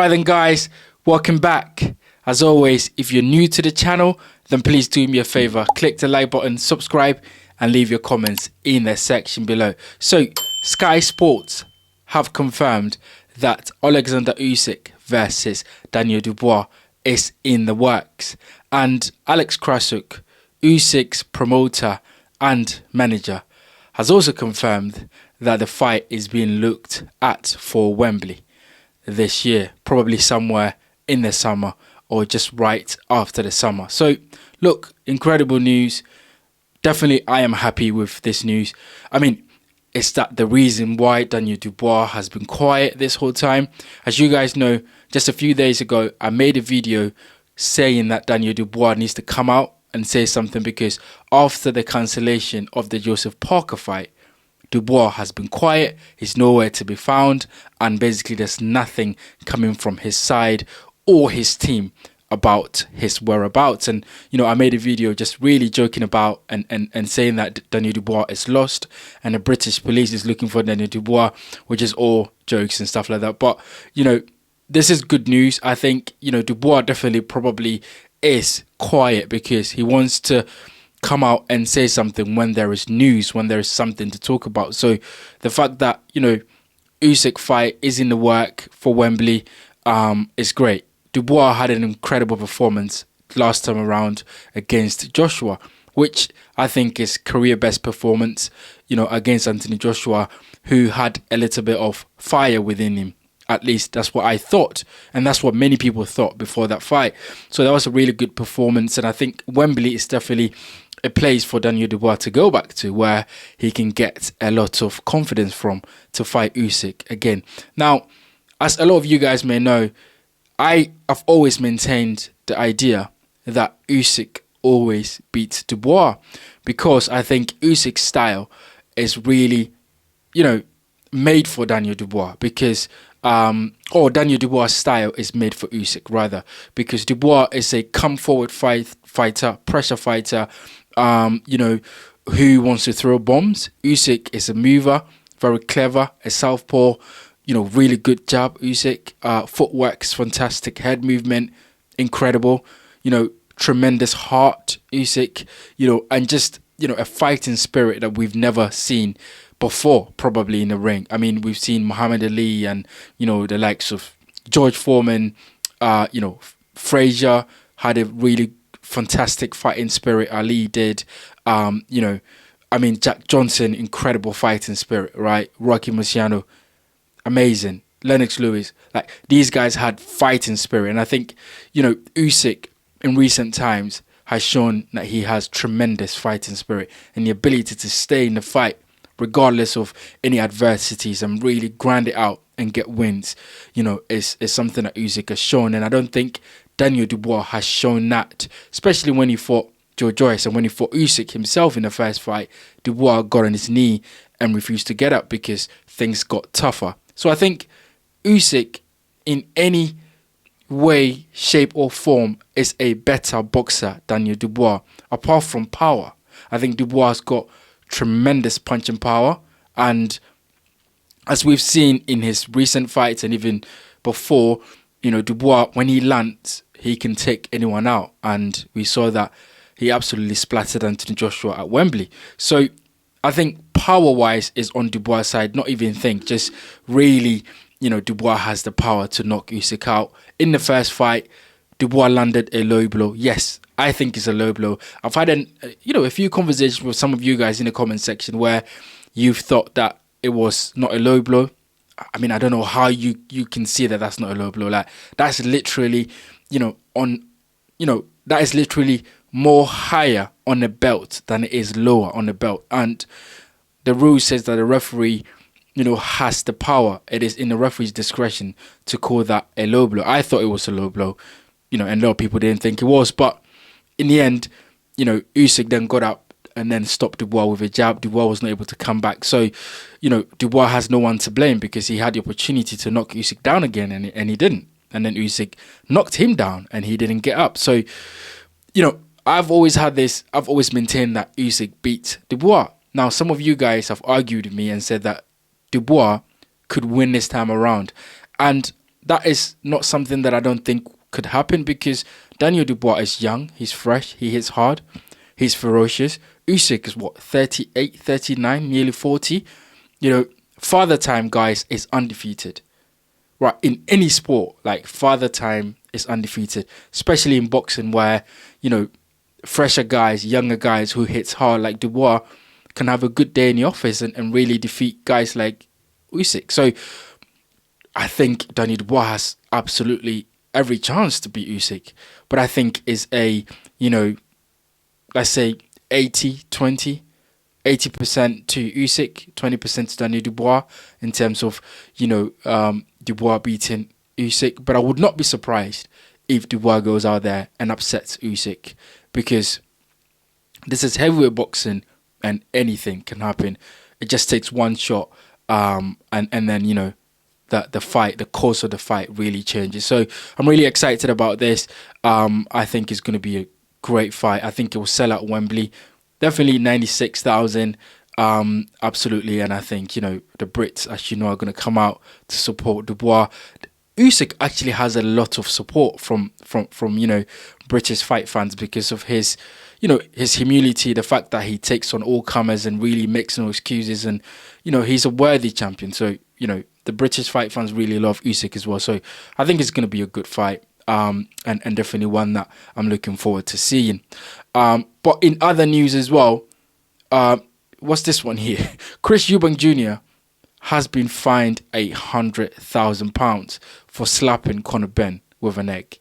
Alright then guys, welcome back. As always, if you're new to the channel, then please do me a favor, click the like button, subscribe and leave your comments in the section below. So Sky Sports have confirmed that Alexander Usyk versus Daniel Dubois is in the works, and Alex Krasuk, Usyk's promoter and manager, has also confirmed that the fight is being looked at for Wembley this year, probably somewhere in the summer or just right after the summer. So look, incredible news. Definitely I am happy with this news. I mean, it's that the reason why Daniel Dubois has been quiet this whole time. As you guys know, just a few days ago, I made a video saying that Daniel Dubois needs to come out and say something, because after the cancellation of the Joseph Parker fight, Dubois has been quiet. He's nowhere to be found, and basically there's nothing coming from his side or his team about his whereabouts. And you know, I made a video just really joking about and saying that Daniel Dubois is lost and the British police is looking for Daniel Dubois, which is all jokes and stuff like that. But you know, this is good news. I think, you know, Dubois definitely probably is quiet because he wants to come out and say something when there is news, when there is something to talk about. So the fact that, you know, Usyk fight is in the work for Wembley is great. Dubois had an incredible performance last time around against Joshua, which I think is career best performance, you know, against Anthony Joshua, who had a little bit of fire within him. At least that's what I thought, and that's what many people thought before that fight. So that was a really good performance, and I think Wembley is definitely a place for Daniel Dubois to go back to, where he can get a lot of confidence from to fight Usyk again. Now, as a lot of you guys may know, I have always maintained the idea that Usyk always beats Dubois, because I think Usyk's style is really, you know, made for Daniel Dubois, because or Daniel Dubois' style is made for Usyk rather, because Dubois is a come forward fighter, pressure fighter, you know, who wants to throw bombs. Usyk is a mover, very clever, a southpaw, you know, really good jab. Usyk, footwork's fantastic, head movement, incredible, you know, tremendous heart, Usyk, you know, and just, you know, a fighting spirit that we've never seen before, probably in the ring. I mean, we've seen Muhammad Ali and, you know, the likes of George Foreman, you know, Frazier had a really fantastic fighting spirit. Ali did, you know, I mean, Jack Johnson, incredible fighting spirit, right? Rocky Marciano, amazing. Lennox Lewis, like, these guys had fighting spirit. And I think, you know, Usyk in recent times has shown that he has tremendous fighting spirit and the ability to stay in the fight regardless of any adversities and really grind it out and get wins, you know, is something that Usyk has shown. And I don't think Daniel Dubois has shown that, especially when he fought Joe Joyce and when he fought Usyk himself in the first fight. Dubois got on his knee and refused to get up because things got tougher. So I think Usyk, in any way, shape or form, is a better boxer than Daniel Dubois. Apart from power, I think Dubois has got tremendous punching power, and as we've seen in his recent fights and even before, you know, Dubois, when he lands, he can take anyone out, and we saw that he absolutely splattered Anthony Joshua at Wembley. So I think power wise is on Dubois' side. Not even think, just really, you know, Dubois has the power to knock Usyk out. In the first fight, Dubois landed a low blow. Yes, I think it's a low blow. I've had a few conversations with some of you guys in the comment section where you've thought that it was not a low blow. I mean, I don't know how you can see that that's not a low blow. Like, that's literally, that is literally more higher on the belt than it is lower on the belt. And the rule says that the referee, you know, has the power. It is in the referee's discretion to call that a low blow. I thought it was a low blow, you know, and a lot of people didn't think it was. But in the end, you know, Usyk then got up and then stopped Dubois with a jab. Dubois was not able to come back. So, you know, Dubois has no one to blame because he had the opportunity to knock Usyk down again and he didn't. And then Usyk knocked him down and he didn't get up. So, you know, I've always maintained that Usyk beat Dubois. Now, some of you guys have argued with me and said that Dubois could win this time around. And that is not something that I don't think could happen, because Daniel Dubois is young, he's fresh, he hits hard, he's ferocious. Usyk is what, 38, 39, nearly 40. Father Time, guys, is undefeated. Right, in any sport, like, Father Time is undefeated, especially in boxing where, fresher guys, younger guys who hits hard like Dubois can have a good day in the office and really defeat guys like Usyk. So I think Daniel Dubois has absolutely every chance to beat Usyk, but I think is a, let's say 80-20, 80% to Usyk, 20% to Daniel Dubois in terms of, Dubois beating Usyk. But I would not be surprised if Dubois goes out there and upsets Usyk, because this is heavyweight boxing and anything can happen. It just takes one shot, and then, the fight, the course of the fight really changes. So I'm really excited about this. I think it's going to be a great fight. I think it will sell out Wembley. Definitely 96,000. Absolutely. And I think, the Brits, as you know, are going to come out to support Dubois. Usyk actually has a lot of support from British fight fans because of his, his humility, the fact that he takes on all comers and really makes no excuses. And, he's a worthy champion. So, the British fight fans really love Usyk as well. So I think it's going to be a good fight. And definitely one that I'm looking forward to seeing. But in other news as well, what's this one here? Chris Eubank Jr. has been fined £100,000 for slapping Conor Benn with an egg.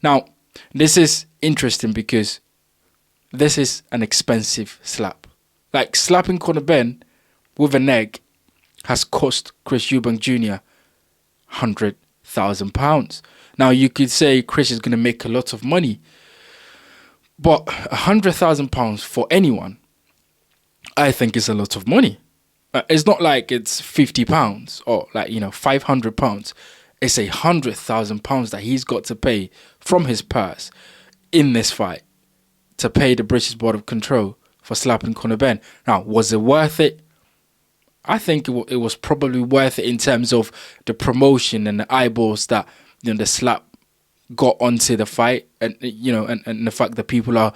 Now, this is interesting because this is an expensive slap. Like, slapping Conor Benn with an egg has cost Chris Eubank Jr. £100,000. Now, you could say Chris is going to make a lot of money, but £100,000 for anyone, I think, is a lot of money. It's not like it's £50 or £500. It's £100,000 that he's got to pay from his purse in this fight to pay the British Board of Control for slapping Conor Benn. Now, was it worth it? I think it was probably worth it in terms of the promotion and the eyeballs that the slap got onto the fight, and and the fact that people are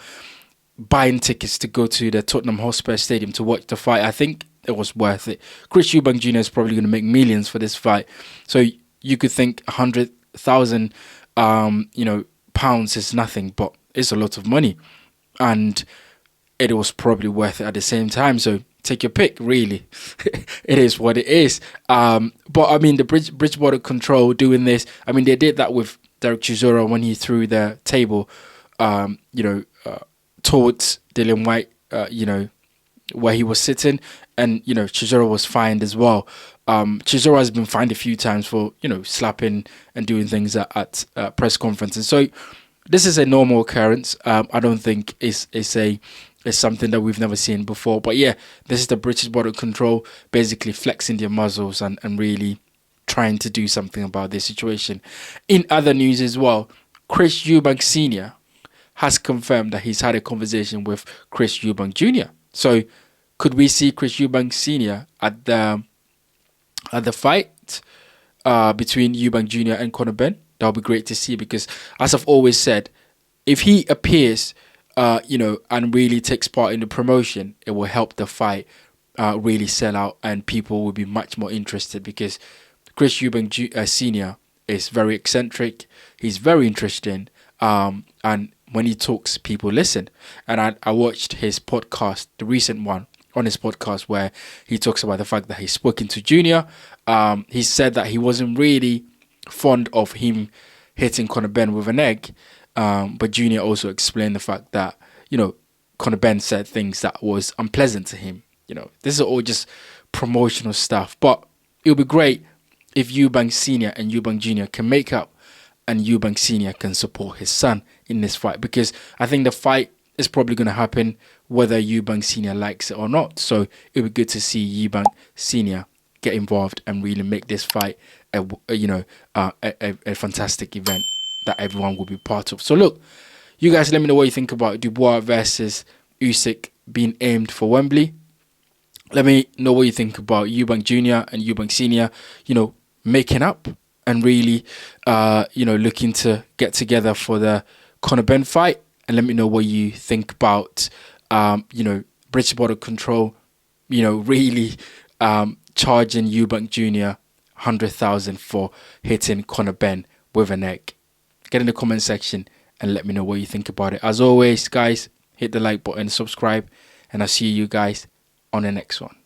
buying tickets to go to the Tottenham Hotspur Stadium to watch the fight. I think it was worth it. Chris Eubank Jr. is probably going to make millions for this fight, so you could think 100,000 pounds is nothing, but it's a lot of money, and it was probably worth it at the same time. So take your pick, really. It is what it is. But I mean, the British Board of Control doing this, I mean, they did that with Derek Chisora when he threw the table, towards Dillian White, where he was sitting, and, Chisora was fined as well. Chisora has been fined a few times for, slapping and doing things at press conferences. So this is a normal occurrence. I don't think it's something that we've never seen before. But yeah, this is the British Board of Control basically flexing their muscles and really trying to do something about this situation. In other news as well, Chris Eubank Snr has confirmed that he's had a conversation with Chris Eubank Jr. So could we see Chris Eubank Snr at the fight between Eubank Jr. and Conor Benn? That would be great to see, because as I've always said, if he appears and really takes part in the promotion, it will help the fight really sell out, and people will be much more interested, because Chris Eubank Sr. is very eccentric. He's very interesting, and when he talks, people listen. And I watched his podcast, the recent one, on his podcast, where he talks about the fact that he's spoken to Junior. He said that he wasn't really fond of him hitting Conor Benn with an egg, but Junior also explained the fact that, Conor Benn said things that was unpleasant to him. This is all just promotional stuff, but it would be great if Eubank Sr. and Eubank Jr. can make up, and Eubank Sr. can support his son in this fight, because I think the fight is probably going to happen whether Eubank Sr. likes it or not. So it would be good to see Eubank Sr. get involved and really make this fight a fantastic event that everyone will be part of. So look, you guys, let me know what you think about Dubois versus Usyk being aimed for Wembley. Let me know what you think about Eubank Jr. and Eubank Sr. making up and really, looking to get together for the Conor Benn fight. And let me know what you think about, British Border Control, really charging Eubank Jr. 100,000 for hitting Conor Benn with a neck. Get in the comment section and let me know what you think about it. As always, guys, hit the like button, subscribe, and I'll see you guys on the next one.